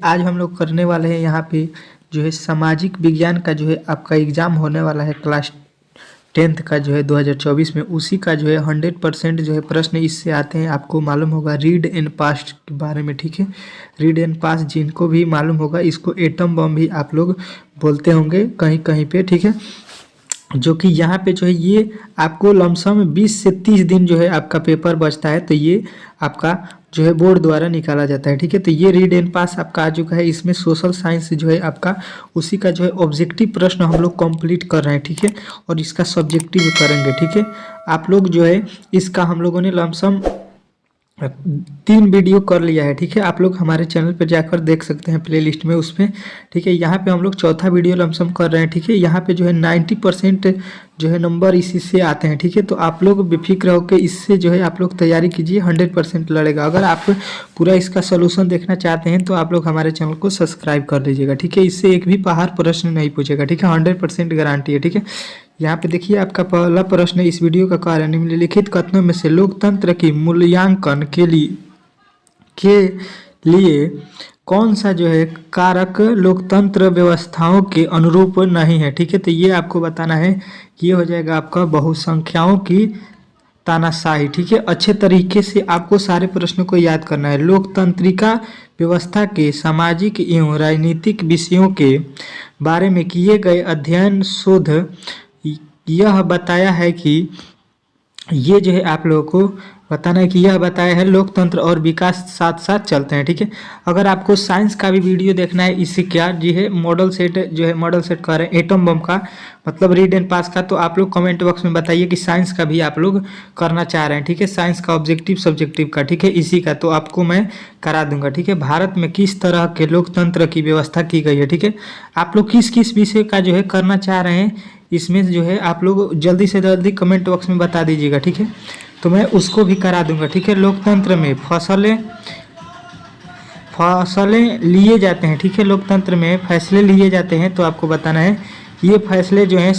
आज हम लोग करने वाले हैं यहाँ पे जो है सामाजिक विज्ञान का जो है आपका एग्ज़ाम होने वाला है क्लास 10th का जो है 2024 में। उसी का जो है 100% जो है प्रश्न इससे आते हैं। आपको मालूम होगा रीड एंड पास के बारे में, ठीक है। रीड एंड पास जिनको भी मालूम होगा, इसको एटम बम भी आप लोग बोलते होंगे कहीं कहीं पे, ठीक है। जो कि यहाँ पे जो है ये आपको लमसम 20 से 30 दिन जो है आपका पेपर बचता है, तो ये आपका जो है बोर्ड द्वारा निकाला जाता है, ठीक है। तो ये रीड एंड पास आपका आ चुका है। इसमें सोशल साइंस जो है आपका उसी का जो है ऑब्जेक्टिव प्रश्न हम लोग कंप्लीट कर रहे हैं, ठीक है। और इसका सब्जेक्टिव करेंगे, ठीक है। आप लोग जो है इसका हम लोगों ने लमसम 3 वीडियो कर लिया है, ठीक है। आप लोग हमारे चैनल पर जाकर देख सकते हैं प्लेलिस्ट में, उसमें, ठीक है। यहाँ पे हम लोग चौथा वीडियो लमसम कर रहे हैं, ठीक है। यहाँ पे जो है 90% जो है नंबर इसी से आते हैं, ठीक है। तो आप लोग बेफिक्र होकर इससे जो है आप लोग तैयारी कीजिए, 100% लड़ेगा। अगर आप पूरा इसका सोल्यूशन देखना चाहते हैं तो आप लोग हमारे चैनल को सब्सक्राइब कर लीजिएगा, ठीक है। इससे एक भी पहाड़ प्रश्न नहीं पूछेगा, ठीक है। 100% गारंटी है, ठीक है। यहाँ पे देखिए आपका पहला प्रश्न इस वीडियो का कारण निम्नलिखित कथनों में से लोकतंत्र की मूल्यांकन के लिए कौन सा जो है कारक लोकतंत्र व्यवस्थाओं के अनुरूप नहीं है, ठीक है। तो ये आपको बताना है कि ये हो जाएगा आपका बहुसंख्याओं की तानाशाही, ठीक है। अच्छे तरीके से आपको सारे प्रश्नों को याद करना है। लोकतंत्रिका व्यवस्था के सामाजिक एवं राजनीतिक विषयों के बारे में किए गए अध्ययन शोध यह बताया है कि ये जो है आप लोगों को बताना है कि यह बताया है लोकतंत्र और विकास साथ साथ चलते हैं, ठीक है। अगर आपको साइंस का भी वीडियो देखना है, इससे क्या जी है मॉडल सेट जो है मॉडल सेट कर रहे हैं एटम बम का, मतलब रीड एंड पास का, तो आप लोग कमेंट बॉक्स में बताइए कि साइंस का भी आप लोग करना चाह रहे हैं, ठीक है। साइंस का ऑब्जेक्टिव सब्जेक्टिव का, ठीक है, इसी का तो आपको मैं करा दूंगा, ठीक है। भारत में किस तरह के लोकतंत्र की व्यवस्था की गई है, ठीक है। आप लोग किस किस विषय का जो है करना चाह रहे हैं, इसमें जो है आप लोग जल्दी से जल्दी कमेंट बॉक्स में बता दीजिएगा, ठीक है। तो मैं उसको भी करा दूंगा, ठीक है। लोकतंत्र में फैसले लिए जाते हैं, ठीक है। लोकतंत्र में फैसले लिए जाते हैं, तो आपको बताना है ये फैसले जो हैं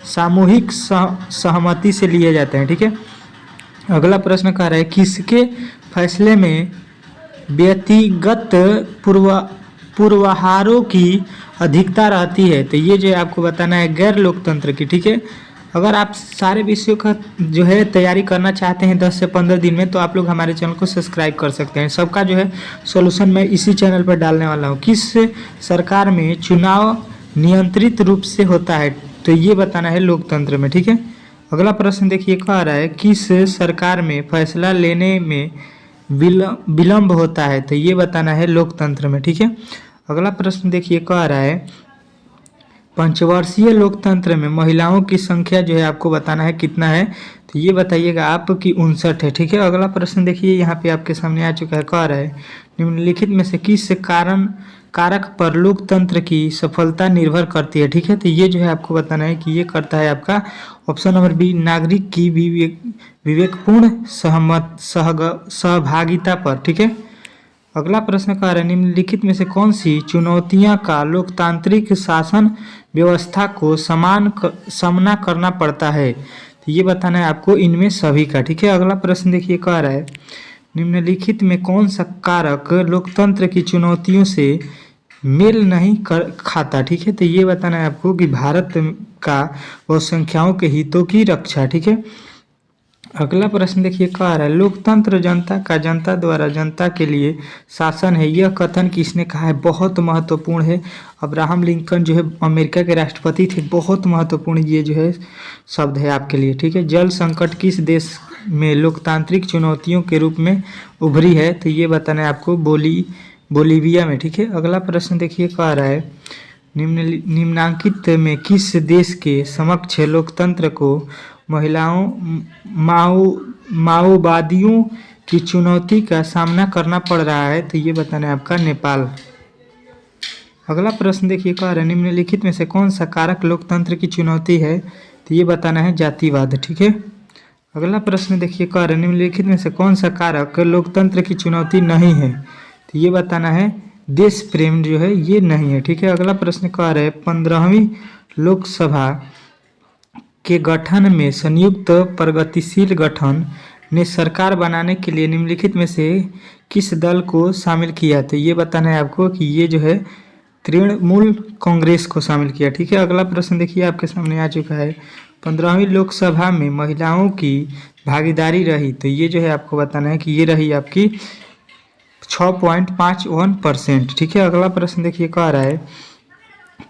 सामूहिक सहमति से लिए जाते हैं, ठीक है। अगला प्रश्न कह रहा है किसके फैसले में व्यक्तिगत पूर्वाहारों की अधिकता रहती है, तो ये जो है आपको बताना है गैर लोकतंत्र की, ठीक है। अगर आप सारे विषयों का जो है तैयारी करना चाहते हैं 10 से 15 दिन में, तो आप लोग हमारे चैनल को सब्सक्राइब कर सकते हैं। सबका जो है सॉल्यूशन मैं इसी चैनल पर डालने वाला हूँ। किस सरकार में चुनाव नियंत्रित रूप से होता है, तो ये बताना है लोकतंत्र में, ठीक है। अगला प्रश्न देखिए कह रहा है किस सरकार में फैसला लेने में विलम्ब होता है, तो ये बताना है लोकतंत्र में, ठीक है। अगला प्रश्न देखिए कह रहा है पंचवर्षीय लोकतंत्र में महिलाओं की संख्या जो है आपको बताना है कितना है, तो ये बताइएगा आप कि 59 है, ठीक है। अगला प्रश्न देखिए यहाँ पे आपके सामने आ चुका है, कह रहा है निम्नलिखित में से किस कारक पर लोकतंत्र की सफलता निर्भर करती है, ठीक है। तो ये जो है आपको बताना है कि ये करता है आपका ऑप्शन नंबर बी नागरिक की विवेकपूर्ण सहभागिता पर, ठीक है। अगला प्रश्न कह रहा है निम्नलिखित में से कौन सी चुनौतियां का लोकतांत्रिक शासन व्यवस्था को सामना करना पड़ता है, तो ये बताना है आपको इनमें सभी का, ठीक है। अगला प्रश्न देखिए कह रहा है निम्नलिखित में कौन सा कारक लोकतंत्र की चुनौतियों से मेल नहीं खाता, ठीक है। तो ये बताना है आपको कि भारत का बहुसंख्याओं के हितों की रक्षा, ठीक है। अगला प्रश्न देखिए कह रहा है लोकतंत्र जनता का जनता द्वारा जनता के लिए शासन है, यह कथन किसने कहा है, बहुत महत्वपूर्ण है। अब्राहम लिंकन जो है अमेरिका के राष्ट्रपति थे, बहुत महत्वपूर्ण ये जो है शब्द है आपके लिए, ठीक है। जल संकट किस देश में लोकतांत्रिक चुनौतियों के रूप में उभरी है, तो ये बताना है आपको बोलीविया में, ठीक है। अगला प्रश्न देखिए कह रहा है निम्नांकित में किस देश के समक्ष लोकतंत्र को माओवादियों की चुनौती का सामना करना पड़ रहा है, तो ये बताना है आपका नेपाल। अगला प्रश्न देखिए कह रहा है निम्नलिखित में से कौन सा कारक लोकतंत्र की चुनौती है, तो ये बताना है जातिवाद, ठीक है। अगला प्रश्न देखिए कह रहा है निम्नलिखित में से कौन सा कारक लोकतंत्र की चुनौती नहीं है, तो ये बताना है देश प्रेम जो है ये नहीं है, ठीक है। अगला प्रश्न कह रहा है 15वीं लोकसभा के गठन में संयुक्त प्रगतिशील गठन ने सरकार बनाने के लिए निम्नलिखित में से किस दल को शामिल किया? तो ये बताना है आपको कि ये जो है तृणमूल कांग्रेस को शामिल किया। ठीक है, अगला प्रश्न देखिए आपके सामने आ चुका है। 15वीं लोकसभा में महिलाओं की भागीदारी रही, तो ये जो है आपको बताना है कि ये रही आपकी 6.51%। ठीक है, अगला प्रश्न देखिए कह रहा है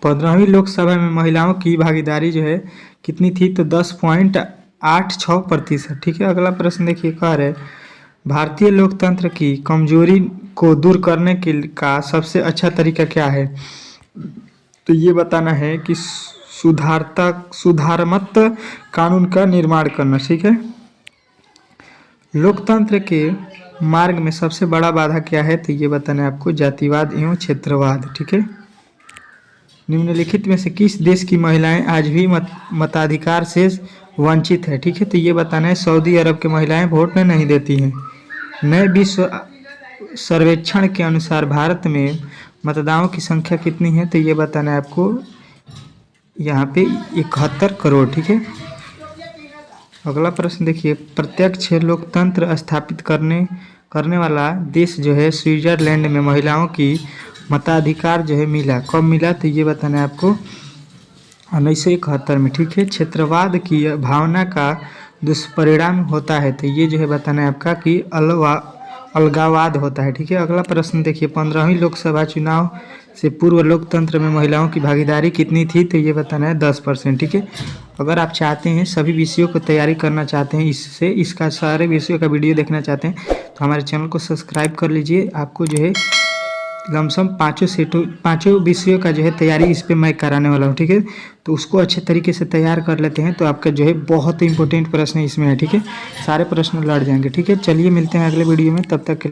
15वीं लोकसभा में महिलाओं की भागीदारी जो है कितनी थी? तो 10.86%। ठीक है, अगला प्रश्न देखिए कह रहा है भारतीय लोकतंत्र की कमजोरी को दूर करने के का सबसे अच्छा तरीका क्या है? तो ये बताना है कि सुधारात्मक कानून का निर्माण करना। ठीक है, लोकतंत्र के मार्ग में सबसे बड़ा बाधा क्या है? तो ये बताना है आपको जातिवाद एवं क्षेत्रवाद। ठीक है, निम्नलिखित में से किस देश की महिलाएं आज भी मताधिकार से वंचित है? ठीक है, तो ये बताना है सऊदी अरब की महिलाएं वोट नहीं देती हैं। नए विश्व सर्वेक्षण के अनुसार भारत में मतदाताओं की संख्या कितनी है? तो ये बताना है आपको यहाँ पे 71 करोड़। ठीक है, अगला प्रश्न देखिए प्रत्यक्ष लोकतंत्र स्थापित करने वाला देश जो है स्विट्जरलैंड में महिलाओं की मताधिकार जो है मिला, कब मिला? तो ये बताना है आपको 1971 में। ठीक है, क्षेत्रवाद की भावना का दुष्परिणाम होता है, तो ये जो है बताना है आपका कि अलगाववाद होता है। ठीक है, अगला प्रश्न देखिए 15वीं लोकसभा चुनाव से पूर्व लोकतंत्र में महिलाओं की भागीदारी कितनी थी? तो ये बताना है 10%। ठीक है, अगर आप चाहते हैं सभी विषयों को तैयारी करना चाहते हैं, इसका सारे विषयों का वीडियो देखना चाहते हैं तो हमारे चैनल को सब्सक्राइब कर लीजिए। आपको जो है लमसम 5 विषयों का जो है तैयारी इस पे मैं कराने वाला हूँ। ठीक है, तो उसको अच्छे तरीके से तैयार कर लेते हैं तो आपका जो है बहुत इंपॉर्टेंट प्रश्न इसमें है। ठीक है, सारे प्रश्न लड़ जाएंगे। ठीक है, चलिए मिलते हैं अगले वीडियो में, तब तक के